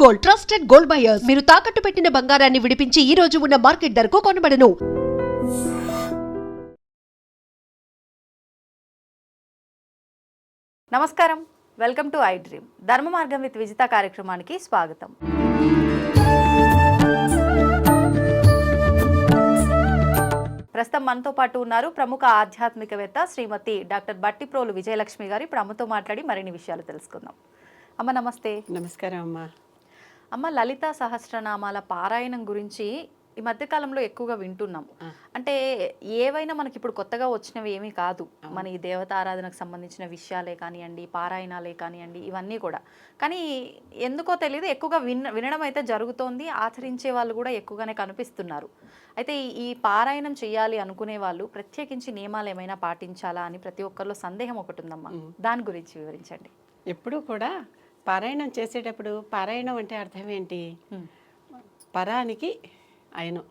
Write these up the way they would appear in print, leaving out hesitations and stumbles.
Gold, trusted gold buyers. మీరు తాకట్టు పెట్టిన బంగారాన్ని విడిపించి ఈ రోజు ఉన్న మార్కెట్ ధరకు కొనబడను. నమస్కారం, వెల్కమ్ టు ఐ డ్రీమ్. ధర్మ మార్గం విత్ విజిత కార్యక్రమానికి స్వాగతం. ప్రస్తుతం మనతో పాటు ఉన్నారు ప్రముఖ ఆధ్యాత్మికవేత్త శ్రీమతి డాక్టర్ బట్టిప్రోలు విజయలక్ష్మి గారు. ఇప్పుడు అమ్మతో మాట్లాడి మరిన్ని విషయాలు తెలుసుకుందాం. అమ్మ నమస్తే. నమస్కారం అమ్మ. అమ్మ, లలితా సహస్రనామాల పారాయణం గురించి ఈ మధ్యకాలంలో ఎక్కువగా వింటున్నాం. అంటే ఏవైనా మనకి ఇప్పుడు కొత్తగా వచ్చినవి ఏమీ కాదు. మన ఈ దేవత ఆరాధనకు సంబంధించిన విషయాలే కానివ్వండి, పారాయణాలే కానివ్వండి, ఇవన్నీ కూడా. కానీ ఎందుకో తెలియదు, ఎక్కువగా వినడం అయితే జరుగుతోంది. ఆచరించే వాళ్ళు కూడా ఎక్కువగానే కనిపిస్తున్నారు. అయితే ఈ పారాయణం చేయాలి అనుకునే వాళ్ళు ప్రత్యేకించి నియమాలు ఏమైనా పాటించాలా అని ప్రతి ఒక్కరిలో సందేహం ఒకటి ఉందమ్మా. దాని గురించి వివరించండి. ఎప్పుడు కూడా పారాయణం చేసేటప్పుడు పారాయణం అంటే అర్థం ఏంటి? పరానికి ఆయనం,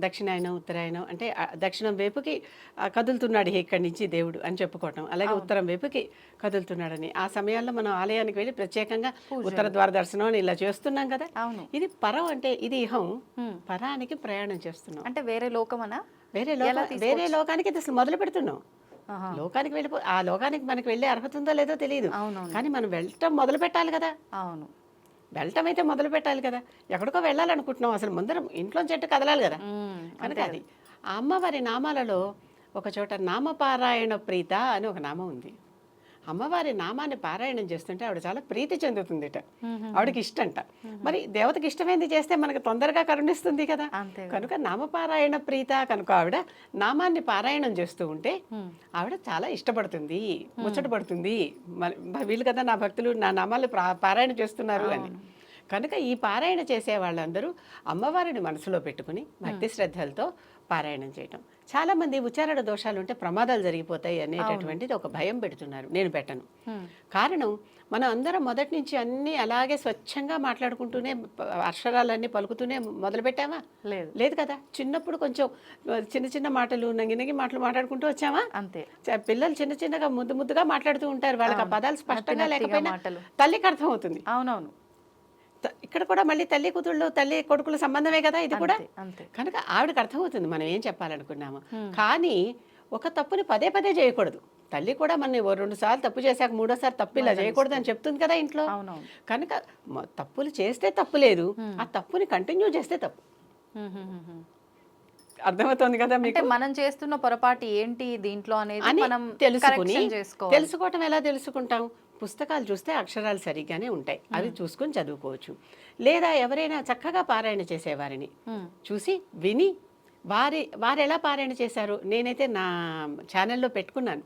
దక్షిణాయనం, ఉత్తరాయణం అంటే దక్షిణం వైపుకి కదులుతున్నాడు ఇక్కడి నుంచి దేవుడు అని చెప్పుకోవటం, అలాగే ఉత్తరం వైపుకి కదులుతున్నాడని. ఆ సమయాల్లో మనం ఆలయానికి వెళ్ళి ప్రత్యేకంగా ఉత్తర ద్వార దర్శనం అని ఇలా చేస్తున్నాం కదా. ఇది పరం అంటే ఇది ఇహం, పరానికి ప్రయాణం చేస్తున్నాం. అంటే వేరే లోకమనా? వేరే లోకానికి ఇది అసలు మొదలు పెడుతున్నాం. లోకానికి ఆ లోకానికి మనకి వెళ్ళే అర్హత ఉందో లేదో తెలియదు, కానీ మనం వెళ్ళటం మొదలు పెట్టాలి కదా. అవును, వెళ్ళటం అయితే మొదలు పెట్టాలి కదా. ఎక్కడికో వెళ్ళాలనుకుంటున్నాం, అసలు ముందర ఇంట్లో చెట్టు కదలాలి కదా. కనుక అది ఆ అమ్మవారి నామాలలో ఒక చోట నామపారాయణ ప్రీత అని ఒక నామం ఉంది. అమ్మవారి నామాన్ని పారాయణం చేస్తుంటే ఆవిడ చాలా ప్రీతి చెందుతుందిట, ఆవిడకి ఇష్టంట. మరి దేవతకి ఇష్టమైంది చేస్తే మనకు తొందరగా కరుణిస్తుంది కదా. కనుక నామపారాయణ ప్రీత కనుక ఆవిడ నామాన్ని పారాయణం చేస్తూ ఉంటే ఆవిడ చాలా ఇష్టపడుతుంది, ముచ్చట పడుతుంది. వీళ్ళు కదా నా భక్తులు నా నామాలు పారాయణ చేస్తున్నారు అని. కనుక ఈ పారాయణ చేసే వాళ్ళందరూ అమ్మవారిని మనసులో పెట్టుకుని భక్తి శ్రద్ధలతో పారాయణం చేయటం. చాలామంది ఉచ్చారణ దోషాలు ఉంటే ప్రమాదాలు జరిగిపోతాయి అనేటటువంటిది ఒక భయం పెడుతున్నారు. నేను పెట్టను. కారణం, మనం అందరం మొదటి నుంచి అన్నీ అలాగే స్వచ్ఛంగా మాట్లాడుకుంటూనే అక్షరాలన్నీ పలుకుతూనే మొదలు పెట్టామా? లేదు కదా. చిన్నప్పుడు కొంచెం చిన్న చిన్న మాటలు, నగి మాటలు మాట్లాడుకుంటూ వచ్చామా? అంతే. పిల్లలు చిన్న చిన్నగా ముద్దుగా మాట్లాడుతూ ఉంటారు. వాళ్ళకి ఆ పదాలు స్పష్టంగా లేకపోయినా తల్లికి అర్థం అవుతుంది. అవునవును. ఇక్కడ కూడా మళ్ళీ తల్లి కూతుళ్ళు, తల్లి కొడుకుల సంబంధమే కదా ఇది కూడా. కనుక ఆవిడకి అర్థమవుతుంది మనం ఏం చెప్పాలనుకున్నాము. కానీ ఒక తప్పుని పదే పదే చేయకూడదు. తల్లి కూడా మన 2 సార్లు తప్పు చేశాక 3ఓసారి తప్పు ఇలా చేయకూడదు అని చెప్తుంది కదా ఇంట్లో. కనుక తప్పులు చేస్తే తప్పు లేదు, ఆ తప్పుని కంటిన్యూ చేస్తే తప్పు. అర్థమవుతుంది కదా మీకు. మనం చేస్తున్న పొరపాటు ఏంటి దీంట్లో అనేది మనం తెలుసుకోవటం. ఎలా తెలుసుకుంటాం? పుస్తకాలు చూస్తే అక్షరాలు సరిగ్గానే ఉంటాయి, అవి చూసుకొని చదువుకోవచ్చు. లేదా ఎవరైనా చక్కగా పారాయణ చేసేవారిని చూసి విని వారు ఎలా పారాయణ చేశారు. నేనైతే నా ఛానల్లో పెట్టుకున్నాను.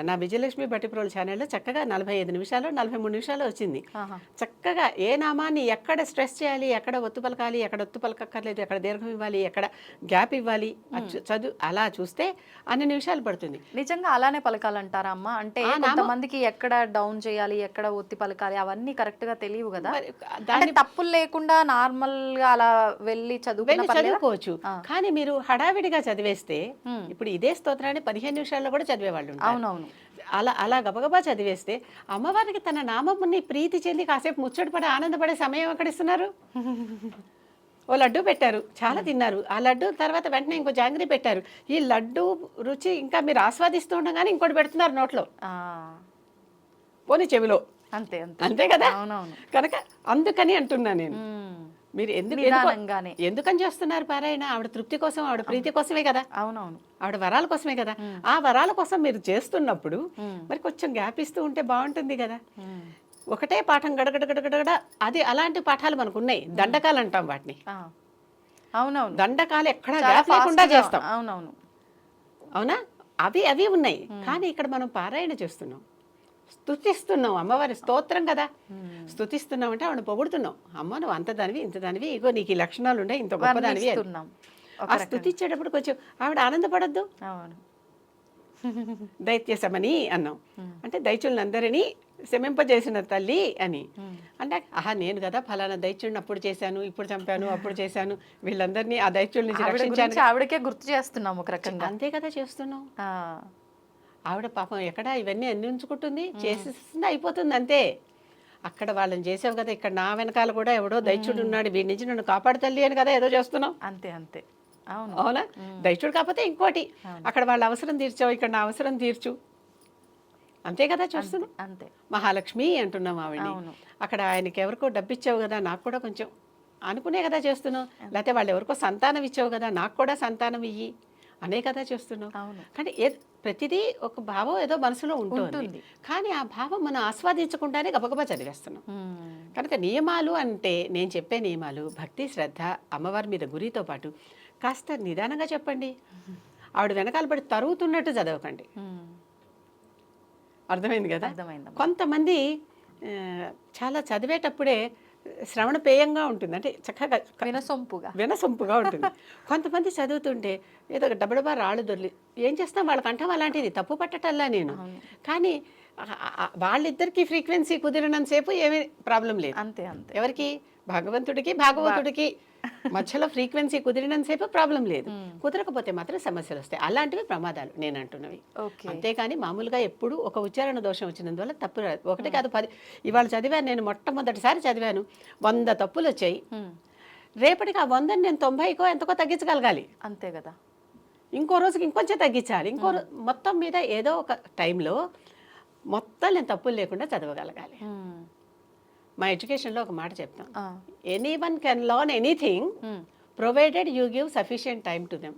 నా విజయలక్ష్మి బట్టిప్రోలు ఛానల్లో చక్కగా 45 నిమిషాలు 43 నిమిషాలు వచ్చింది. చక్కగా ఏ నామాన్ని ఎక్కడ స్ట్రెస్ చేయాలి, ఎక్కడ ఒత్తు పలకాలి, ఎక్కడ ఒత్తు పలకక్కర్లేదు, ఎక్కడ దీర్ఘం ఇవ్వాలి, ఎక్కడ గ్యాప్ ఇవ్వాలి, చదువు అలా చూస్తే అన్ని నిమిషాలు పడుతుంది. నిజంగా అలానే పలకాలంటారా అమ్మ? అంటే కొంతమందికి ఎక్కడ డౌన్ చేయాలి, ఎక్కడ ఒత్తి పలకాలి అవన్నీ కరెక్ట్ గా తెలియవు కదా. దాని తప్పులు లేకుండా నార్మల్ గా అలా వెళ్ళి చదువుకోవచ్చు. కానీ మీరు హడావిడిగా చదివేస్తే, ఇప్పుడు ఇదే స్తోత్రాన్ని 15 నిమిషాల్లో కూడా చదివేవాళ్ళు. అవునవును. అలా గబగబా చదివేస్తే అమ్మవారికి తన నామముని ప్రీతి చెంది కాసేపు ముచ్చటపడి ఆనందపడే సమయం ఎక్కడ ఇస్తున్నారు? ఓ లడ్డు పెట్టారు, చాలా తిన్నారు. ఆ లడ్డు తర్వాత వెంటనే ఇంకో జాంగ్రీ పెట్టారు. ఈ లడ్డు రుచి ఇంకా మీరు ఆస్వాదిస్తూ ఉండగానే ఇంకోటి పెడుతున్నారు నోట్లో, పోనీ చెవిలో. అంతే కదా. కనుక అందుకని అంటున్నా నేను, మీరు ఎందుకని చేస్తున్నారు పారాయణ? ఆవిడ తృప్తి కోసం, ఆవిడ ప్రీతి కోసమే కదా. అవునవును. ఆవిడ వరాల కోసమే కదా. ఆ వరాల కోసం మీరు చేస్తున్నప్పుడు మరి కొంచెం గ్యాప్ ఇస్తూ ఉంటే బాగుంటుంది కదా. ఒకటే పాఠం గడగడ అది అలాంటి పాఠాలు మనకు ఉన్నాయి. దండకాలు అంటాం వాటిని. అవునవును. దండకాలు ఎక్కడ గ్యాప్ లేకుండా చేస్తాం. అవునవును. అవునా? అవి ఉన్నాయి. కానీ ఇక్కడ మనం పారాయణ చేస్తున్నాం, స్తుతిస్తున్నాం. అమ్మవారి స్తోత్రం కదా. స్తుతిస్తున్నాం అంటే ఆవిడ పొగుడుతున్నాం. అమ్మ నువ్వు అంత దానివి, ఇంత దానివి, ఇగో నీకు ఈ లక్షణాలు ఉన్నాయి, ఇంత గొప్పదానివి. ఆ స్తుతిచ్చేటప్పుడు కొంచెం ఆవిడ ఆనందపడద్దు. దైత్యశమని అన్నాం అంటే దైత్యులందరినీ శమింపజేసిన తల్లి అని. అంటే నేను కదా ఫలానా దైత్యుడిని అప్పుడు చేశాను, ఇప్పుడు చంపాను, అప్పుడు చేశాను, వీళ్ళందరినీ ఆ దైత్యుల నుంచి రక్షించాను. ఆవిడకే గుర్తు చేస్తున్నాం ఒక రకంగా. అంతే కదా చేస్తున్నాం. ఆవిడ పాపం ఎక్కడ ఇవన్నీ అందించుకుంటుంది, చేసేస్తుంది, అయిపోతుంది అంతే. అక్కడ వాళ్ళని చేసావు కదా, ఇక్కడ నా వెనకాల కూడా ఎవడో దైత్యుడు ఉన్నాడు, వీడి నుంచి నన్ను కాపాడు తల్లి అని కదా ఏదో చేస్తున్నావు. అంతే అంతే. అవును. అవునా? దైత్యుడు కాకపోతే ఇంకోటి, అక్కడ వాళ్ళ అవసరం తీర్చావు, ఇక్కడ నా అవసరం తీర్చు, అంతే కదా చూస్తున్నాం. అంతే. మహాలక్ష్మి అంటున్నాం ఆవిడ. అక్కడ ఆయనకి ఎవరికో డబ్బు ఇచ్చావు కదా, నాకు కూడా కొంచెం అనుకునే కదా చేస్తున్నావు. లేకపోతే వాళ్ళు ఎవరికో సంతానం ఇచ్చావు కదా, నాకు కూడా సంతానం ఇయ్యి అనే కదా చేస్తున్నావు. కానీ ప్రతిదీ ఒక భావం ఏదో మనసులో ఉంటుంది, కానీ ఆ భావం మనం ఆస్వాదించకుండానే గబగబా చదివేస్తున్నాం. కనుక నియమాలు అంటే, నేను చెప్పే నియమాలు భక్తి, శ్రద్ధ, అమ్మవారి మీద గురితో పాటు కాస్త నిదానంగా చెప్పండి. ఆవిడ వెనకాల పడి తరుగుతున్నట్టు చదవకండి. అర్థమైంది కదా? కొంతమంది చాలా చదివేటప్పుడే శ్రవణ పేయంగా ఉంటుంది, అంటే చక్కగా వినసొంపుగా ఉంటుంది. కొంతమంది చదువుతుంటే ఏదో డబ్బడబా రాళ్ళు దొర్లి ఏం చేస్తాం, వాళ్ళ కంఠం అలాంటిది, తప్పు పట్టటల్లా నేను. కానీ వాళ్ళిద్దరికి ఫ్రీక్వెన్సీ కుదిరినంతసేపు ఏమీ ప్రాబ్లం లేదు. అంతే అంతే. ఎవరికి? భగవంతుడికి భాగవతుడికి మధ్యలో ఫ్రీక్వెన్సీ కుదిరినంతసేపు ప్రాబ్లం లేదు, కుదరకపోతే మాత్రం సమస్యలు వస్తాయి. అలాంటివి ప్రమాదాలు నేను అంటున్నవి. అంతేకాని మామూలుగా ఎప్పుడు ఒక ఉచ్చారణ దోషం వచ్చినందువల్ల తప్పు రాదు. 1 కాదు 10. ఇవాళ చదివాను, నేను మొట్టమొదటిసారి చదివాను, 100 తప్పులు వచ్చాయి. రేపటికి ఆ 100ని నేను 90కో ఎంతకో తగ్గించగలగాలి. అంతే కదా. ఇంకో రోజుకి ఇంకొంచెం తగ్గించాలి. మొత్తం మీద ఏదో ఒక టైంలో మొత్తం నేను తప్పులు లేకుండా చదవగలగాలి. మా ఎడ్యుకేషన్లో ఒక మాట చెప్తాం, anyone can learn anything provided you give sufficient time to them.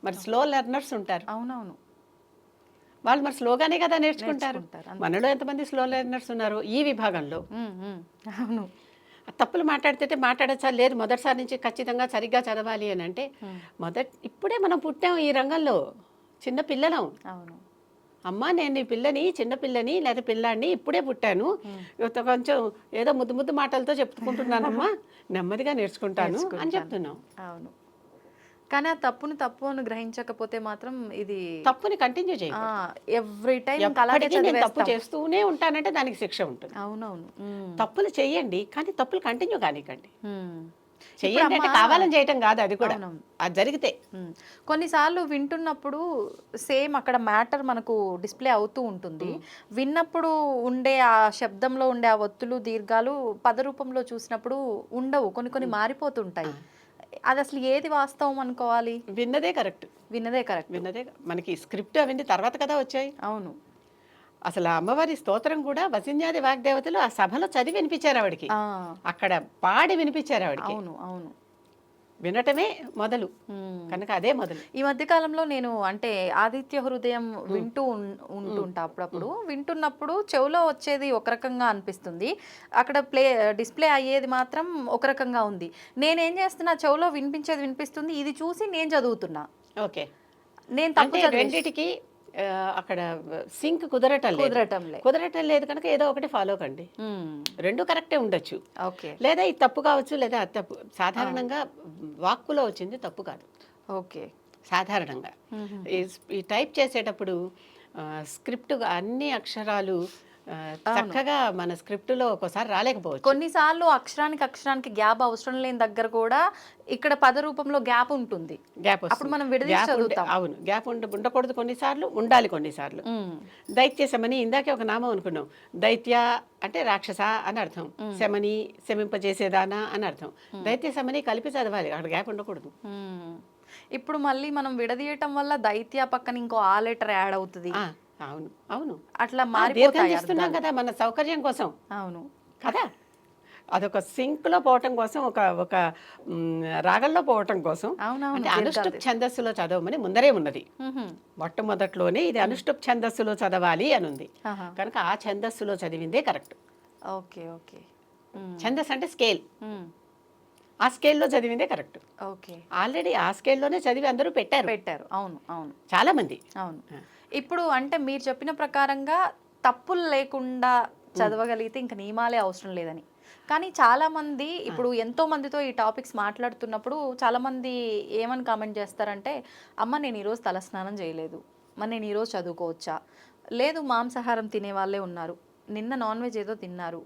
మరి స్లో లెర్నర్స్ ఉంటారు. అవునవును. వాళ్ళు మరి స్లోగానే కదా నేర్చుకుంటారు. మనలో ఎంతమంది స్లో లెర్నర్స్ ఉన్నారు ఈ విభాగంలో? అవును. తప్పులు మాట్లాడచ్చా? లేదు, మొదటిసారి నుంచి ఖచ్చితంగా సరిగ్గా చదవాలి అని అంటే, ఇప్పుడే మనం పుట్టాం ఈ రంగంలో, చిన్న పిల్లలం. అవును. అమ్మ నేను నీ పిల్లని, చిన్న పిల్లని లేదా పిల్లాడిని ఇప్పుడే పుట్టాను, కొంచెం ఏదో ముద్దు మాటలతో చెప్పుకుంటున్నానమ్మా, నెమ్మదిగా నేర్చుకుంటాను అని చెప్తున్నాం. అవును. కానీ ఆ తప్పుని తప్పు అని గ్రహించకపోతే మాత్రం ఇది తప్పుని కంటిన్యూ చేయాలి. ఎవ్రీ టైం తప్పు చేస్తూనే ఉంటానంటే దానికి శిక్ష ఉంటుంది. అవునవును. తప్పులు చేయండి, కానీ తప్పులు కంటిన్యూ కానికండి. చెయ్యండి అంటే కావాలని చేయటం కాదు, అది కూడా అది జరిగితే. కొన్నిసార్లు వింటున్నప్పుడు సేమ్ అక్కడ మ్యాటర్ మనకు డిస్ప్లే అవుతూ ఉంటుంది. విన్నప్పుడు ఉండే ఆ శబ్దంలో ఉండే ఆ ఒత్తులు దీర్ఘాలు పద రూపంలో చూసినప్పుడు ఉండవు, కొన్ని మారిపోతుంటాయి. అది అసలు ఏది వాస్తవం అనుకోవాలి? విన్నదే కరెక్ట్. విన్నదే మనకి స్క్రిప్ట్ అవన్నీ తర్వాత కదా వచ్చాయి. అవును. అసలు అమ్మవారి స్తోత్రం కూడా వసిన్యాది వాగ్దేవతలు ఆ సభలో చదివి వినిపించారు ఆవిడకి, అక్కడ పాడి వినిపించారు ఆవిడకి. అవును అవును. వినటమే మొదలు, కనుక అదే మొదలు. ఈ మధ్య కాలంలో నేను అంటే ఆదిత్య హృదయం వింటూ ఉంటుంటా. అప్పుడప్పుడు వింటున్నప్పుడు చెవులో వచ్చేది ఒక రకంగా అనిపిస్తుంది, అక్కడ డిస్ప్లే అయ్యేది మాత్రం ఒక రకంగా ఉంది. నేనేం చేస్తున్నా, చెవులో వినిపిస్తుంది, ఇది చూసి నేను చదువుతున్నా. ఓకే, నేను తప్పు రెండిటికి అక్కడ సింక్ కుదరటం లేదు కనుక ఏదో ఒకటి ఫాలో కండి. రెండు కరెక్టే ఉండొచ్చు, లేదా ఇది తప్పు కావచ్చు, లేదా అది తప్పు. సాధారణంగా వాక్కులో వచ్చింది తప్పు కాదు. ఓకే, సాధారణంగా ఈ టైప్ చేసేటప్పుడు స్క్రిప్ట్ అన్ని అక్షరాలు చక్కగా మన స్క్రిప్ట్లో ఒక్కోసారి రాలేకపోవచ్చు. కొన్నిసార్లు అక్షరానికి గ్యాప్ అవసరం లేని దగ్గర కూడా ఇక్కడ పద రూపంలో గ్యాప్ ఉంటుంది. అప్పుడు మనం విడదీసి చదువుతాం. అవును, గ్యాప్ ఉండకూడదు, కొన్నిసార్లు ఉండాలి. కొన్నిసార్లు దైత్య శమని, ఇందాకే ఒక నామం అనుకున్నాం. దైత్య అంటే రాక్షస అని అర్థం, శమని శమింపజేసేదానా అని అర్థం. దైత్య శమని కలిపి చదవాలి, అక్కడ గ్యాప్ ఉండకూడదు. ఇప్పుడు మళ్ళీ మనం విడదీయటం వల్ల దైత్య పక్కన ఇంకో ఆ లెటర్ యాడ్ అవుతుంది. అవును అవును, అట్లా మారిపోతున్నాం కదా మన సౌకర్యం కోసం. అవును కదా, అదొక సింక్ లో పోవటం కోసం, ఒక రాగంలో పోవటం కోసం. అంటే అనుష్టుప్ ఛందస్సులో చదవమని ముందరే ఉన్నది. మొట్టమొదట్లోనే ఇది అనుష్టుప్ ఛందస్సులో చదవాలి అని ఉంది కనుక ఆ ఛందస్సులో చదివిందే కరెక్ట్. Okay okay. ఛందస్ అంటే స్కేల్, ఆ స్కేల్లో చదివిందే కరెక్ట్. ఓకే, ఆల్రెడీ ఆ స్కేల్లోనే చదివి అందరూ పెట్టారు. అవును అవును, చాలా మంది. అవును. ఇప్పుడు అంటే మీరు చెప్పిన ప్రకారంగా తప్పులు లేకుండా చదవగలిగితే ఇంకా నియమాలే అవసరం లేదని. కానీ చాలామంది ఇప్పుడు ఎంతో మందితో ఈ టాపిక్స్ మాట్లాడుతున్నప్పుడు చాలామంది ఏమని కామెంట్ చేస్తారంటే, అమ్మ నేను ఈరోజు తలస్నానం చేయలేదు, మరి నేను ఈరోజు చదువుకోవచ్చా? లేదు మాంసాహారం తినే వాళ్ళే ఉన్నారు, నిన్న నాన్ వెజ్ ఏదో తిన్నారు,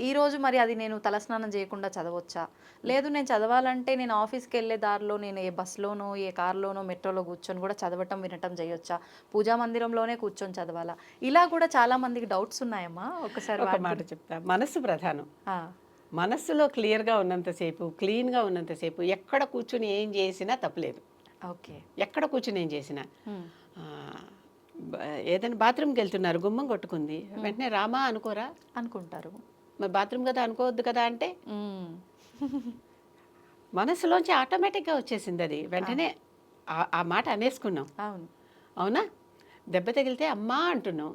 ఈ రోజు మరి అది నేను తలస్నానం చేయకుండా చదవచ్చా? లేదు నేను చదవాలంటే నేను ఆఫీస్కి వెళ్ళే దారిలో నేను ఏ బస్లోనో ఏ కార్లోనో మెట్రోలో కూర్చొని కూడా చదవటం వినటం చేయొచ్చా? పూజా మందిరంలోనే కూర్చొని చదవాలా? ఇలా కూడా చాలా మందికి డౌట్స్ ఉన్నాయమ్మా. ఒకసారి ఒక మాట చెప్తా, మనస్సు ప్రధానం. మనస్సులో క్లియర్గా ఉన్నంతసేపు, క్లీన్గా ఉన్నంతసేపు ఎక్కడ కూర్చుని ఏం చేసినా తప్పలేదు. ఓకే. ఎక్కడ కూర్చుని ఏం చేసినా ఏదైనా బాత్రూమ్కి వెళ్తున్నారు, గుమ్మం కొట్టుకుంది, వెంటనే రామా అనుకోరా? అనుకుంటారు. మరి బాత్రూమ్ కదా అనుకోవద్దు కదా అంటే మనసులోంచి ఆటోమేటిక్గా వచ్చేసింది అది, వెంటనే ఆ మాట అనేసుకున్నాం. అవును. అవునా? దెబ్బ తగిలితే అమ్మా అంటున్నాం.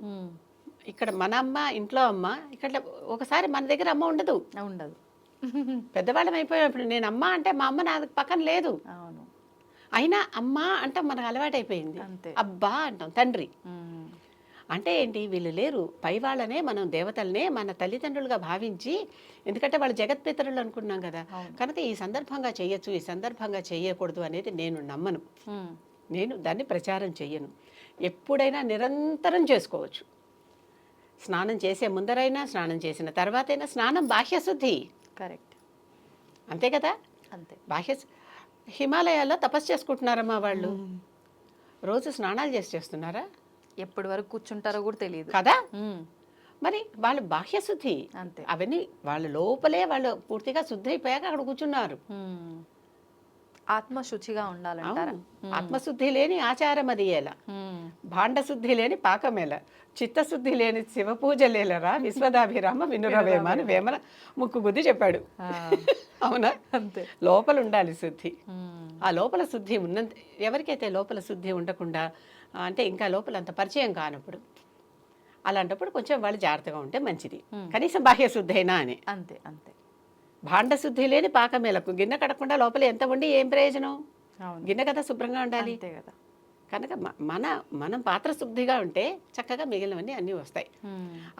ఇక్కడ మన అమ్మ, ఇంట్లో అమ్మ, ఇక్కడ ఒకసారి మన దగ్గర అమ్మ ఉండదు. ఉండదు. పెద్దవాళ్ళం అయిపోయినప్పుడు నేను అమ్మ అంటే మా అమ్మ నా పక్కన లేదు. అవును. అయినా అమ్మ అంటే మనకు అలవాటైపోయింది. అంతే. అబ్బా అంటాం, తండ్రి అంటే ఏంటి, వీళ్ళు లేరు, పై వాళ్ళనే మనం దేవతలనే మన తల్లిదండ్రులుగా భావించి, ఎందుకంటే వాళ్ళు జగత్పితరులు అనుకున్నాం కదా, కనుక ఈ సందర్భంగా చేయొచ్చు, ఈ సందర్భంగా చేయకూడదు అనేది నేను నమ్మను. నేను దాన్ని ప్రచారం చెయ్యను. ఎప్పుడైనా నిరంతరం చేసుకోవచ్చు. స్నానం చేసే ముందరైనా, స్నానం చేసిన తర్వాతైనా. స్నానం బాహ్యశుద్ధి. కరెక్ట్. అంతే కదా. అంతే. హిమాలయాల్లో తపస్సు చేసుకుంటున్నారమ్మా వాళ్ళు, రోజు స్నానాలు చేస్తున్నారా? ఎప్పటి వరకు కూర్చుంటారో కూడా తెలియదు కదా. మరి వాళ్ళు బాహ్యశుద్ధి. అంతే. అవన్నీ వాళ్ళ లోపలే వాళ్ళు పూర్తిగా శుద్ధి అయిపోయాక అక్కడ కూర్చున్నారు. ఆత్మశుచిగా ఉండాలంటారా? ఆత్మశుద్ధి లేని ఆచారం అది ఎలా, భాండశుద్ధి లేని పాకమేల, చిత్తశుద్ధి లేని శివ పూజ లేలరా, విశ్వదాభిరామ వినురవేమ అని వేమన ముక్కు గుద్ది చెప్పాడు. అవునా? అంతే. లోపల ఉండాలి శుద్ధి. ఆ లోపల శుద్ధి ఉన్నంత, ఎవరికైతే లోపల శుద్ధి ఉండకుండా, అంటే ఇంకా లోపల అంత పరిచయం కానప్పుడు, అలాంటప్పుడు కొంచెం వాళ్ళు జాగ్రత్తగా ఉంటే మంచిది. కనీసం బాహ్య శుద్ధి అయినా అని. అంతే. అంతే. భాండ శుద్ధి లేని పాకమేలకు, గిన్నె కడకుండా లోపల ఎంత ఉండి ఏం ప్రయోజనం? గిన్నె కదా శుభ్రంగా ఉండాలి. అంతే కదా. కనుక మనం పాత్ర శుద్ధిగా ఉంటే చక్కగా మిగిలినవన్నీ అన్నీ వస్తాయి.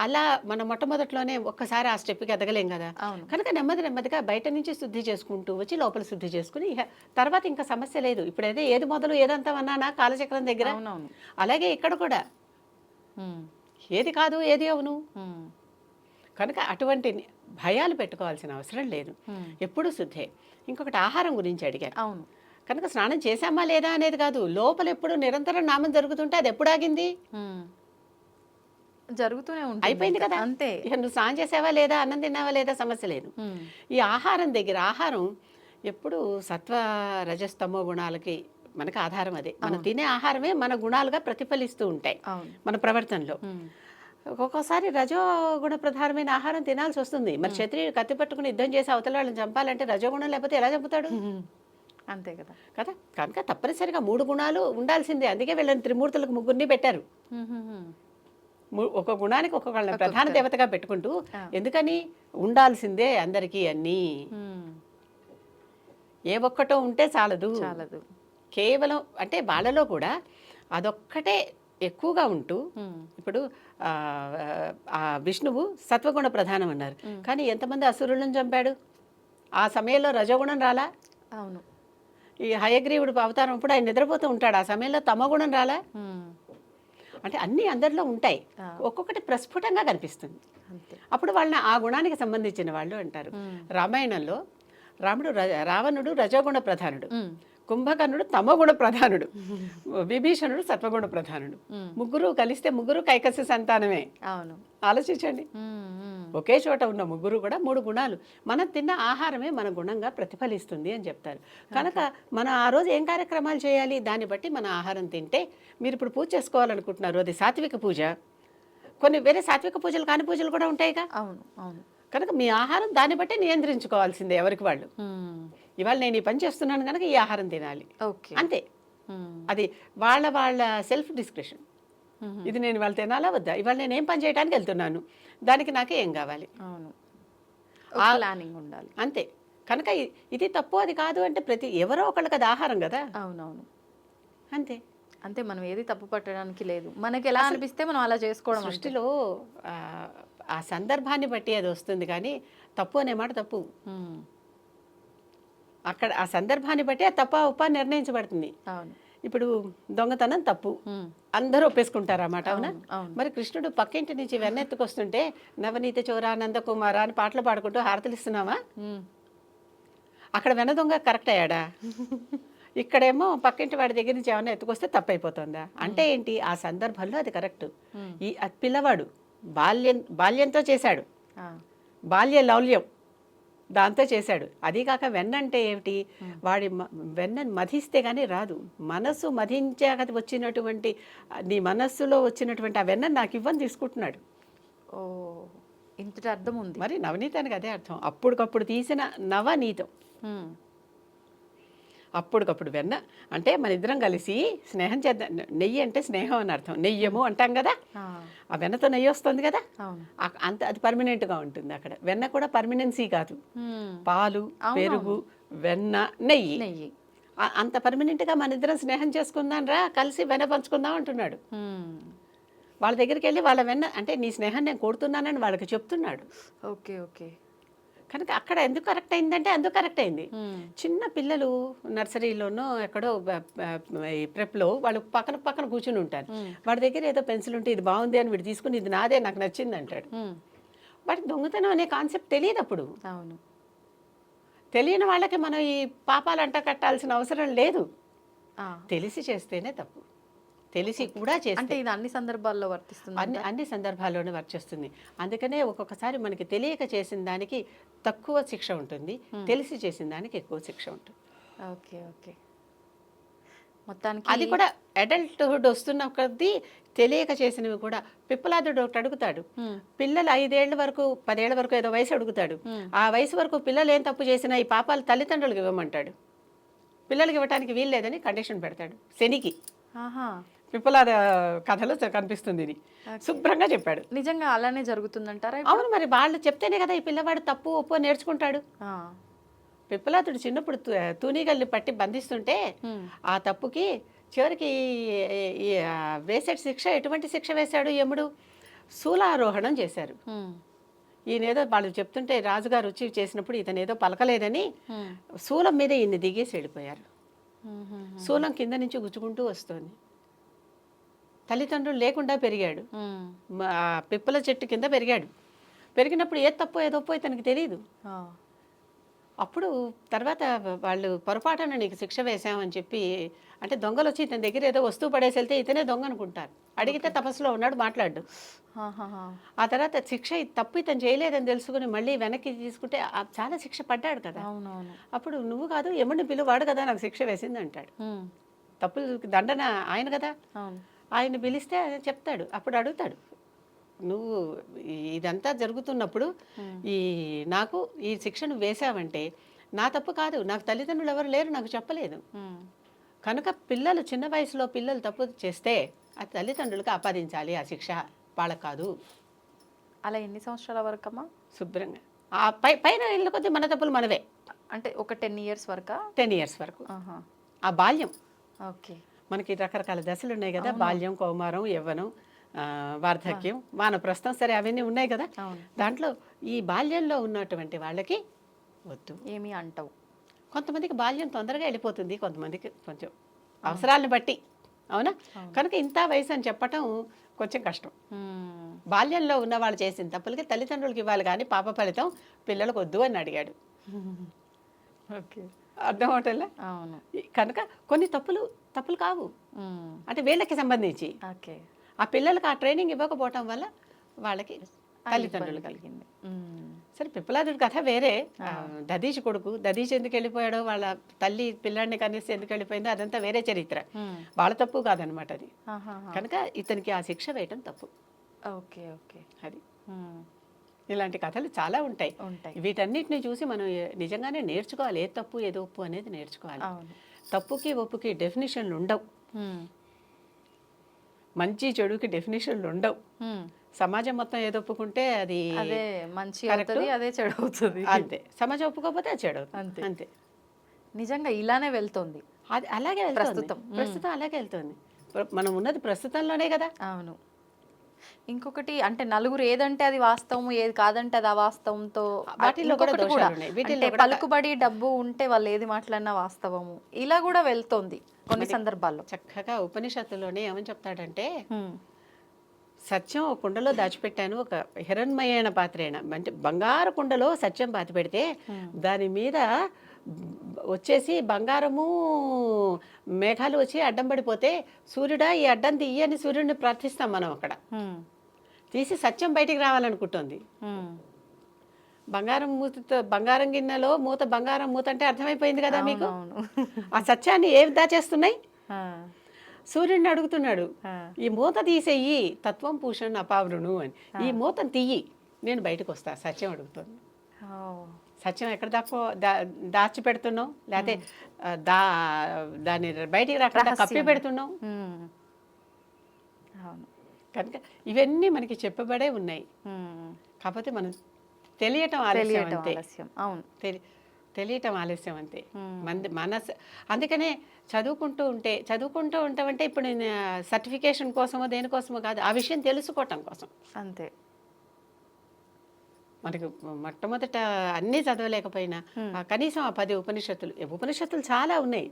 అలా మనం మొట్టమొదట్లోనే ఒక్కసారి ఆ స్టెప్కి ఎదగలేం కదా. కనుక నెమ్మదిగా బయట నుంచి శుద్ధి చేసుకుంటూ వచ్చి లోపల శుద్ధి చేసుకుని తర్వాత ఇంకా సమస్య లేదు. ఇప్పుడు ఏది మొదలు ఏదంతా అన్నానా కాలచక్రం దగ్గర, అలాగే ఇక్కడ కూడా ఏది కాదు ఏది అవును. కనుక అటువంటి భయాలు పెట్టుకోవాల్సిన అవసరం లేదు. ఎప్పుడూ శుద్ధే. ఇంకొకటి ఆహారం గురించి అడిగారు. అవును. కనుక స్నానం చేసామా లేదా అనేది కాదు, లోపల ఎప్పుడు నిరంతరం నామం జరుగుతుంటే అది ఎప్పుడు ఆగింది? జరుగుతూనే ఉంటుంది. అయిపోయింది కదా. అంతే. నువ్వు స్నానం చేసావా లేదా, అన్నం తిన్నావా లేదా సమస్య లేదు. ఈ ఆహారం దగ్గర, ఆహారం ఎప్పుడు సత్వ రజస్తమో గుణాలకి మనకు ఆధారం అదే. మనం తినే ఆహారమే మన గుణాలుగా ప్రతిఫలిస్తూ ఉంటాయి మన ప్రవర్తనలో. ఒక్కొక్కసారి రజోగుణ ప్రధానమైన ఆహారం తినాల్సి వస్తుంది. మరి క్షత్రియుడు కత్తి పట్టుకుని యుద్ధం చేసి అవతల వాళ్ళని చంపాలంటే రజోగుణం లేకపోతే ఎలా చంపుతాడు? అంతే కదా. కదా. కనుక తప్పనిసరిగా 3 గుణాలు ఉండాల్సిందే. అందుకే వీళ్ళని త్రిమూర్తులకు 3 పెట్టారు. ఒక గుణానికి ఒక్కొక్కళ్ళని ప్రధాన దేవతగా పెట్టుకుంటూ, ఎందుకని ఉండాల్సిందే అందరికీ అన్నీ. ఏ ఒక్కటో ఉంటే చాలదు. కేవలం అంటే వాళ్ళలో కూడా అదొక్కటే ఎక్కువగా ఉంటూ, ఇప్పుడు విష్ణువు సత్వగుణ ప్రధానం అన్నారు, కానీ ఎంతమంది అసురులను చంపాడు? ఆ సమయంలో రజోగుణం రాలా? అవును. ఈ హయగ్రీవుడు అవతారం అప్పుడు ఆయన నిద్రపోతూ ఉంటాడు, ఆ సమయంలో తమగుణం రాలా? అంటే అన్నీ అందరిలో ఉంటాయి, ఒక్కొక్కటి ప్రస్ఫుటంగా కనిపిస్తుంది. అప్పుడు వాళ్ళని ఆ గుణానికి సంబంధించిన వాళ్ళు అంటారు. రామాయణంలో రావణుడు రజోగుణ ప్రధానుడు, కుంభకర్ణుడు తమగుణ ప్రధానుడు, విభీషణుడు సత్వగుణ ప్రధానుడు. ముగ్గురు కలిస్తే ముగ్గురు కైకస్య సంతానమే. అవును. ఆలోచించండి. ఒకే చోట ఉన్న ముగ్గురు కూడా 3 గుణాలు. మనం తిన్న ఆహారమే మన గుణంగా ప్రతిఫలిస్తుంది అని చెప్తారు. కనుక మనం ఆ రోజు ఏం కార్యక్రమాలు చేయాలి, దాన్ని బట్టి మన ఆహారం తింటే, మీరు ఇప్పుడు పూజ చేసుకోవాలనుకుంటున్నారు, అది సాత్విక పూజ. కొన్ని వేరే సాత్విక పూజలు కాని పూజలు కూడా ఉంటాయిగా. అవును. అవును. కనుక మీ ఆహారం దాన్ని బట్టి నియంత్రించుకోవాల్సిందే ఎవరికి వాళ్ళు. ఇవాళ నేను ఈ పని చేస్తున్నాను కనుక ఈ ఆహారం తినాలి, అంతే. అది వాళ్ళ సెల్ఫ్ డిస్క్రిప్షన్. ఇది నేను ఇవాళ తినాలా వద్దా, ఇవాళ నేను ఏం పని చేయడానికి వెళ్తున్నాను, దానికి నాకే ఏం కావాలి, ప్లానింగ్ ఉండాలి, అంతే. కనుక ఇది తప్పు అది కాదు అంటే ఎవరో ఒకళ్ళకి అది ఆహారం కదా. అవునవును. అంతే. అంతే. మనం ఏది తప్పు పట్టడానికి లేదు, మనకి ఎలా అనిపిస్తే మనం అలా చేసుకోవడం. సృష్టిలో ఆ సందర్భాన్ని బట్టి అది వస్తుంది, కానీ తప్పు అనే మాట తప్పు. అక్కడ ఆ సందర్భాన్ని బట్టి ఆ తప్ప ఉప్ప నిర్ణయించబడుతుంది. ఇప్పుడు దొంగతనం తప్పు, అందరూ ఒప్పేసుకుంటారు అన్నమాట, అవునా? అవును. మరి కృష్ణుడు పక్కింటి నుంచి వెన్నెత్తుకొస్తుంటే నవనీత చోరానంద కుమార అని పాటలు పాడుకుంటూ హారతలు ఇస్తున్నావా? ఉమ్. అక్కడ వెన్న దొంగ కరెక్ట్ అయ్యాడా? ఇక్కడేమో పక్కింటి వాడి దగ్గర నుంచి ఏమైనా ఎత్తుకొస్తే తప్పైపోతుందా? అంటే ఏంటి, ఆ సందర్భంలో అది కరెక్ట్. అది పిల్లవాడు బాల్యంతో చేశాడు, ఆ. బాల్య లౌల్యం దాంతో చేశాడు. అదీకాక వెన్న అంటే ఏమిటి, వాడి వెన్నను మధిస్తే కానీ రాదు. మనస్సు మధించాక వచ్చినటువంటి నీ మనస్సులో వచ్చినటువంటి ఆ వెన్న నాకు ఇవ్వని తీసుకుంటున్నాడు. ఓ, ఇంతటి అర్థం ఉంది. మరి నవనీతానికి అదే అర్థం, అప్పటికప్పుడు తీసిన నవనీతం. ఉమ్. అప్పటికప్పుడు వెన్న అంటే మన ఇద్దరం కలిసి స్నేహం చేద్దాం. నెయ్యి అంటే స్నేహం అని అర్థం, నెయ్యము అంటాం కదా, ఆ. ఆ వెన్నతో నెయ్యి వస్తుంది కదా, అవును. అంత అది పర్మనెంట్గా ఉంటుంది. అక్కడ వెన్న కూడా పర్మనెన్సీ కాదు, ఉమ్. పాలు, పెరుగు, వెన్న, నెయ్యి నెయ్యి. అంత పర్మనెంట్గా మన ఇద్దరం స్నేహం చేసుకుందాం రా, కలిసి వెన్న పంచుకుందాం అంటున్నాడు. ఉమ్. వాళ్ళ దగ్గరికి వెళ్ళి వాళ్ళ వెన్న అంటే నీ స్నేహం నేను కోరుతున్నానని వాళ్ళకి చెప్తున్నాడు. Okay okay. కనుక అక్కడ ఎందుకు కరెక్ట్ అయిందంటే అందుకు కరెక్ట్ అయింది. ఉమ్. చిన్న పిల్లలు నర్సరీలోనో ఎక్కడో ఈ ప్రెప్లో వాళ్ళు పక్కన పక్కన కూర్చుని ఉంటారు. వాడి దగ్గర ఏదో పెన్సిల్ ఉంటే ఇది బాగుంది అని వీడు తీసుకుని ఇది నాదే నాకు నచ్చింది అంటాడు. ఉమ్. వాడికి దొంగతనం అనే కాన్సెప్ట్ తెలియదు. అప్పుడు అవును. తెలియని వాళ్ళకి మనం ఈ పాపాలు అంట కట్టాల్సిన అవసరం లేదు. ఆ. తెలిసి చేస్తేనే తప్పు, తెలిసి కూడా అంటే చేస్తే ఇది అన్ని సందర్భాల్లో వర్తిస్తుంది. అన్ని సందర్భాల్లోనే వర్క్ చేస్తుంది. అందుకనే ఒక్కొక్కసారి మనకి తెలియక చేసిన దానికి తక్కువ శిక్ష ఉంటుంది, తెలిసి చేసిన దానికి ఎక్కువ శిక్ష ఉంటుంది. Okay okay. మొత్తానికి అది కూడా అడల్ట్హుడ్ వస్తున్న కొద్దీ తెలియక చేసినవి కూడా. పిప్పలాదుడు ఒకటి అడుగుతాడు, పిల్లలు 5 ఏళ్ల వరకు 10 ఏళ్ల వరకు ఏదో వయసు అడుగుతాడు. ఆ వయసు వరకు పిల్లలు ఏం తప్పు చేసినా ఈ పాపాలు తల్లిదండ్రులకు ఇవ్వమంటాడు. పిల్లలకి ఇవ్వడానికి వీలు లేదని కండిషన్ పెడతాడు. శనికి ఆహా. పిప్పలాద కథలో కనిపిస్తుంది ఇది, శుభ్రంగా చెప్పాడు. నిజంగా అలానే జరుగుతుందంటారా? అవును, మరి వాళ్ళు చెప్తేనే కదా ఈ పిల్లవాడు తప్పు ఒప్పు నేర్చుకుంటాడు. ఆ. పిప్పలాదుడు చిన్నప్పుడు తూనీగల్ని పట్టి బంధిస్తుంటే ఆ తప్పుకి చివరికి వేసే శిక్ష ఎటువంటి శిక్ష వేశాడు యముడు? శూలారోహణం చేశారు. ఉమ్. ఈయనేదో వాళ్ళు చెప్తుంటే రాజుగారు వచ్చి చేసినప్పుడు ఇతను ఏదో పలకలేదని శూలం మీద ఈయన్ని దిగేసి వెళ్ళిపోయారు. శూలం కింద నుంచి గుచ్చుకుంటూ వస్తుంది. తల్లిదండ్రులు లేకుండా పెరిగాడు, పిప్పల చెట్టు కింద పెరిగాడు. పెరిగినప్పుడు ఏ తప్పో ఏదోప్పో ఇతనికి తెలియదు. అప్పుడు తర్వాత వాళ్ళు పొరపాటున నీకు శిక్ష వేసామని చెప్పి, అంటే దొంగలు వచ్చి ఇతని దగ్గర ఏదో వస్తువు పడేసి వెళ్తే ఇతనే దొంగ అనుకుంటారు. అడిగితే తపస్సులో ఉన్నాడు, మాట్లాడు. ఆ తర్వాత శిక్ష తప్పు ఇతను చేయలేదని తెలుసుకుని మళ్ళీ వెనక్కి తీసుకుంటే చాలా శిక్ష పడ్డాడు కదా. అప్పుడు నువ్వు కాదు యముడిని పిలువాడు కదా నాకు శిక్ష వేసింది అంటాడు. తప్పులు దండన ఆయన కదా, ఆయన పిలిస్తే చెప్తాడు. అప్పుడు అడుగుతాడు, నువ్వు ఇదంతా జరుగుతున్నప్పుడు నాకు ఈ శిక్షను వేశావంటే నా తప్పు కాదు, నాకు తల్లిదండ్రులు ఎవరు లేరు, నాకు చెప్పలేదు. కనుక పిల్లలు చిన్న వయసులో పిల్లలు తప్పు చేస్తే ఆ తల్లిదండ్రులకు ఆపాదించాలి ఆ శిక్ష, వాళ్ళకు కాదు. అలా ఎన్ని సంవత్సరాల వరకు అమ్మా? శుభ్రంగా ఆ పైన ఇళ్ళ కొద్దీ మన తప్పులు మనవే. అంటే ఒక 10 years వరకా? 10 years వరకు. ఆ బాల్యం, ఓకే. మనకి రకరకాల దశలు ఉన్నాయి కదా, బాల్యం, కౌమారం, యవ్వనం, వార్ధక్యం, వానప్రస్థం, సరే అవన్నీ ఉన్నాయి కదా. దాంట్లో ఈ బాల్యంలో ఉన్నటువంటి వాళ్ళకి వద్దు, ఏమీ అంటావు. కొంతమందికి బాల్యం తొందరగా వెళ్ళిపోతుంది, కొంతమందికి కొంచెం అవసరాలను బట్టి, అవునా? కనుక ఇంత వయసు అని చెప్పటం కొంచెం కష్టం. బాల్యంలో ఉన్న వాళ్ళు చేసిన తప్పులకి తల్లిదండ్రులకి ఇవ్వాలి కానీ పాప ఫలితం పిల్లలకు వద్దు అని అడిగాడు. ఓకే, అర్థం అవటంలే. అవును. కనుక కొన్ని తప్పులు కావు, అంటే వీళ్ళకి సంబంధించి. ఓకే. ఆ పిల్లలకి ఆ ట్రైనింగ్ ఇవ్వకపోవటం వల్ల వాళ్ళకి తల్లిదండ్రులు కలిగింది. సరే, పిప్పలాదుడి కథ వేరే. దధీచి కొడుకు, దధీచి ఎందుకు వెళ్ళిపోయాడో, వాళ్ళ తల్లి పిల్లాడిని కనిస్తే ఎందుకు వెళ్ళిపోయిందో అదంతా వేరే చరిత్ర, వాళ్ళ తప్పు కాదనమాట అది. కనుక ఇతనికి ఆ శిక్ష వేయటం తప్పు. Okay okay. అది ఇలాంటి కథలు చాలా ఉంటాయి. వీటన్నిటిని చూసి మనం నిజంగానే నేర్చుకోవాలి, ఏ తప్పు ఏదో ఒప్పు అనేది నేర్చుకోవాలి. తప్పుకి ఒప్పుకి డెఫినేషన్లు ఉండవు, మంచి చెడుకి డెఫినేషన్లు ఉండవు. సమాజం మొత్తం ఏదో ఒప్పుకుంటే అది మంచి అవుతుంది, అదే చెడు అవుతుంది, అంతే. సమాజం ఒప్పుకోకపోతే అది చెడు అవుతుంది, అంతే. నిజంగా ఇలానే వెళ్తుంది, అది అలాగే ప్రస్తుతం అలాగే వెళ్తుంది. మనం ఉన్నది ప్రస్తుతంలోనే కదా. అవును. ఇంకొకటి అంటే నలుగురు ఏదంటే అది వాస్తవం, ఏది కాదంటే అది అవాస్తవంతో వాటిల్లో కూడా ఇంకొకటి దోషాలు ఉన్నాయి. వీటిల్లో అంటే కూడా పలుకుబడి డబ్బు ఉంటే వాళ్ళు ఏది మాట్లాడినా వాస్తవము ఇలా కూడా వెళ్తోంది కొన్ని సందర్భాల్లో. చక్కగా ఉపనిషత్తులోనే ఏమని చెప్తాడంటే, ఉమ్, సత్యం ఒక కుండలో దాచిపెట్టాను, ఒక హిరణ్మయైన పాత్రేణ, అంటే బంగారు కుండలో సత్యం పాతి పెడితే దాని మీద వచ్చేసి బంగారము మేఘాలు వచ్చి అడ్డం పడిపోతే, సూర్యుడా ఈ అడ్డం తీయని సూర్యుడిని ప్రార్థిస్తాం మనం. అక్కడ ఉమ్, తీసి సత్యం బయటికి రావాలనుకుంటుంది. ఉమ్. బంగారం మూతతో, బంగారం గిన్నెలో మూత బంగారం మూత అంటే అర్థమైపోయింది కదా మీకు. అవును. ఆ సత్యాన్ని ఏవి దాచేస్తున్నాయి? ఆ, సూర్యుడిని అడుగుతున్నాడు, ఆ. ఈ మూత తీసేయి, తత్వం పూషణ్ అపావృణు అని. ఈ మూతను తీయి, నేను బయటకు వస్తా, సత్యం అడుగుతాను. ఓ, సత్యం ఎక్కడ దాచి పెడుతున్నావు, లేకపోతే దాన్ని బయటికి రాకుండా కప్పి పెడుతున్నావు. ఉమ్. అవును. కనుక ఇవన్నీ మనకి చెప్పబడే ఉన్నాయి. ఉమ్. కాకపోతే మనం తెలియటం ఆలస్యం తెలియటం అంతే. ఆలస్యం. అవును. తెలియటం ఆలస్యం అంతే. మనసు అందుకనే చదువుకుంటూ ఉంటామంటే ఇప్పుడు నేను సర్టిఫికేషన్ కోసమో దేనికోసమో కాదు, ఆ విషయం తెలుసుకోవటం కోసం. అంతే. మనకు మొట్టమొదట అన్నీ చదవలేకపోయినా కనీసం ఆ 10 ఉపనిషత్తులు చాలా ఉన్నాయి.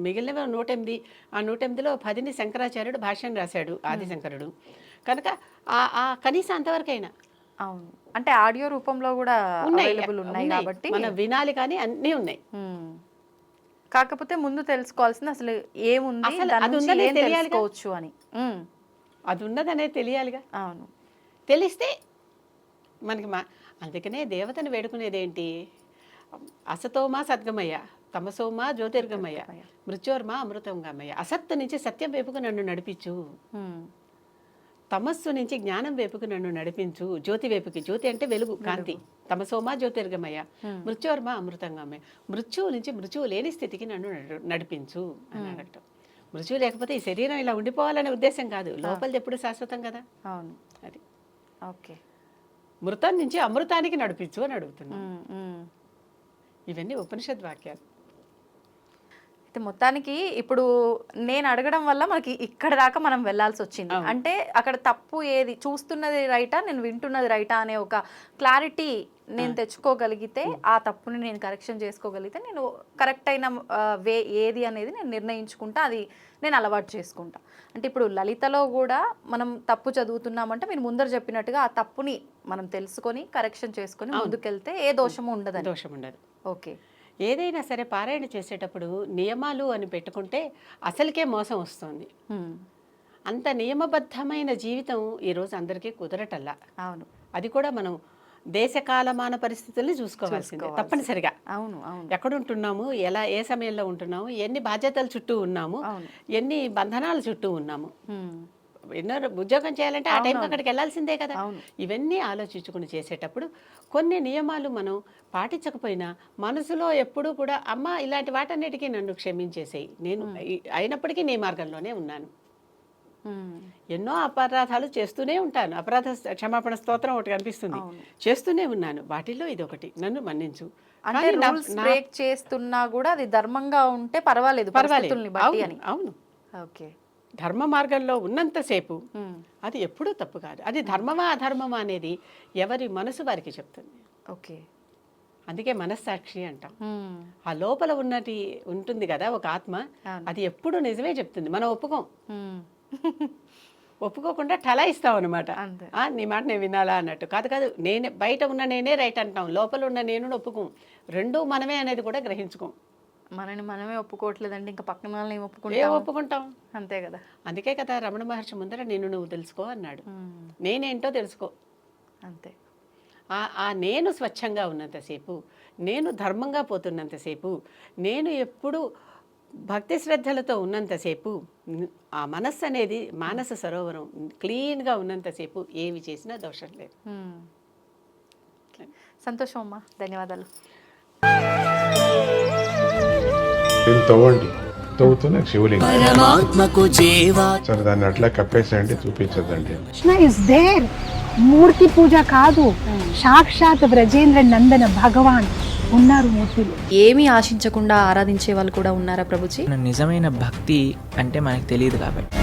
మిగిలినవి 108. ఆ 108లో 10ని శంకరాచార్యుడు భాష్యం రాశాడు, ఆదిశంకరుడు. కనుక ఆ కనీసం అంతవరకైనా అవును. అంటే ఆడియో రూపంలో కూడా అవైలబుల్ ఉన్నాయి కాబట్టి మనం వినాలి, కానీ అన్నీ ఉన్నాయి. కాకపోతే ముందు తెలుసుకోవాల్సింది అసలు ఏముంది, అసలు దాని అది నుంచి ఉందనే ఏం తెలియాలిగా. తెలుసుకోవచ్చు అని. అది ఉన్నదనేది తెలియాలిగా. అవును. తెలిస్తే మనకి అందుకనే దేవతను వేడుకునేది ఏంటి? అసతోమా సద్గమయ్య, తమసోమా జ్యోతిర్గమయ్య, మృత్యోర్మా అమృతంగమయ్య. అసత్తు నుంచి సత్యం వైపుకు నన్ను నడిపించు, తమస్సు నుంచి జ్ఞానం వైపుకు నన్ను నడిపించు, జ్యోతి వైపుకి. జ్యోతి అంటే వెలుగు, కాంతి. తమసోమా జ్యోతిర్గమయ్య, మృత్యోర్మా అమృతంగమయ్య. మృత్యువు నుంచి మృత్యువు లేని స్థితికి నన్ను నడిపించు అని అడగటం. మృత్యువు లేకపోతే ఈ శరీరం ఇలా ఉండిపోవాలనే ఉద్దేశం కాదు, లోపలిది ఎప్పుడు శాశ్వతం కదా. అవును. అది ఓకే. మృతం నుంచి అమృతానికి నడిపించు అని అడుగుతున్నా. ఇవన్నీ ఉపనిషద్ వాక్యాలు. అయితే మొత్తానికి ఇప్పుడు నేను అడగడం వల్ల మనకి ఇక్కడ దాకా మనం వెళ్ళాల్సి వచ్చింది. అంటే అక్కడ తప్పు ఏది, చూస్తున్నది రైటా, నేను వింటున్నది రైటా అనే ఒక క్లారిటీ నేను తెచ్చుకోగలిగితే, ఆ తప్పుని నేను కరెక్షన్ చేసుకోగలిగితే, నేను కరెక్ట్ అయిన వే ఏది అనేది నేను నిర్ణయించుకుంటా, అది నేను అలవాటు చేసుకుంటా. అంటే ఇప్పుడు లలితలో కూడా మనం తప్పు చదువుతున్నామంటే మీరు ముందర చెప్పినట్టుగా ఆ తప్పుని మనం తెలుసుకొని కరెక్షన్ చేసుకొని ముందుకెళ్తే ఏ దోషము ఉండదు. దోషం ఉండదు. ఓకే. ఏదైనా సరే పారాయణ చేసేటప్పుడు నియమాలు అని పెట్టుకుంటే అసలుకే మోసం వస్తుంది. అంత నియమబద్ధమైన జీవితం ఈరోజు అందరికీ కుదరటల్లా. అవును. అది కూడా మనం దేశకాలమాన పరిస్థితుల్ని చూసుకోవాల్సిందే తప్పనిసరిగా. అవును. అవును. ఎక్కడుంటున్నాము, ఏ సమయంలో ఉంటున్నాము, ఎన్ని బాధ్యతల చుట్టూ ఉన్నాము, ఎన్ని బంధనాల చుట్టూ ఉన్నాము. ఎన్నో ఉద్యోగం చేయాలంటే ఆ టైంకి అక్కడికి వెళ్ళాల్సిందే కదా. ఇవన్నీ ఆలోచించుకుని చేసేటప్పుడు కొన్ని నియమాలు మనం పాటించకపోయినా మనసులో ఎప్పుడూ కూడా అమ్మ ఇలాంటి వాటన్నిటికీ నన్ను క్షమించేసేయి, నేను అయినప్పటికీ నీ మార్గంలోనే ఉన్నాను. ఎన్నో అపరాధాలు చేస్తూనే ఉంటాను, అపరాధ క్షమాపణ స్తోత్రం ఒకటి కనిపిస్తుంది, చేస్తూనే ఉన్నాను, వాటిల్లో ఇది ఒకటి, నన్ను మన్నించు. అంటే రూల్స్ బ్రేక్ చేస్తున్నా కూడా అది ధర్మంగా ఉంటే పర్వాలేదు. అవును. ఓకే. ధర్మ మార్గంలో ఉన్నంతసేపు అది ఎప్పుడూ తప్పు కాదు. అది ధర్మమా అధర్మమా అనేది ఎవరి మనసు వారికి చెప్తుంది. ఓకే. అందుకే మనస్సాక్షి అంటాం. ఆ లోపల ఉన్నది ఉంటుంది కదా ఒక ఆత్మ, అది ఎప్పుడు నిజమే చెప్తుంది. మనం ఒప్పుకోకుండా ఠలాయిస్తాం అనమాట. నీ మాట నేను వినాలా అన్నట్టు. కాదు, నేనే బయట ఉన్న నేనే రైట్ అంటాం, లోపల ఉన్న నేను ఒప్పుకోం. రెండూ మనమే అనేది కూడా గ్రహించుకోం. మనమే ఒప్పుకోవట్లేదండి, ఇంకా పక్కన వాళ్ళని ఒప్పుకుంటాం. అంతే కదా. అందుకే కదా రమణ మహర్షి ముందర నిన్ను నువ్వు తెలుసుకో అన్నాడు. నేనేంటో తెలుసుకో. అంతే. ఆ నేను స్వచ్ఛంగా ఉన్నంతసేపు, నేను ధర్మంగా పోతున్నంతసేపు, నేను ఎప్పుడు భక్తి శ్రద్ధలతో ఉన్నంతసేపు, ఆ మనస్సు అనేది మానస సరోవరం క్లీన్గా ఉన్నంతసేపు ఏవి చేసినా దోషం లేదు. సంతోషం అమ్మా, ధన్యవాదాలు. తవ్వండి, తవ్వుతూనే శివలింగం. సరే దాన్ని అట్లా కప్పేసేయండి, చూపించదండి. Krishna is there. మూర్తి పూజ కాదు, సాక్షాత్ బ్రజేంద్ర నందన భగవాన్ ఉన్నారు మూర్తిలో. ఏమీ ఆశించకుండా ఆరాధించే వాళ్ళు కూడా ఉన్నారా ప్రభుజీ? నిజమైన భక్తి అంటే మనకు తెలియదు కాబట్టి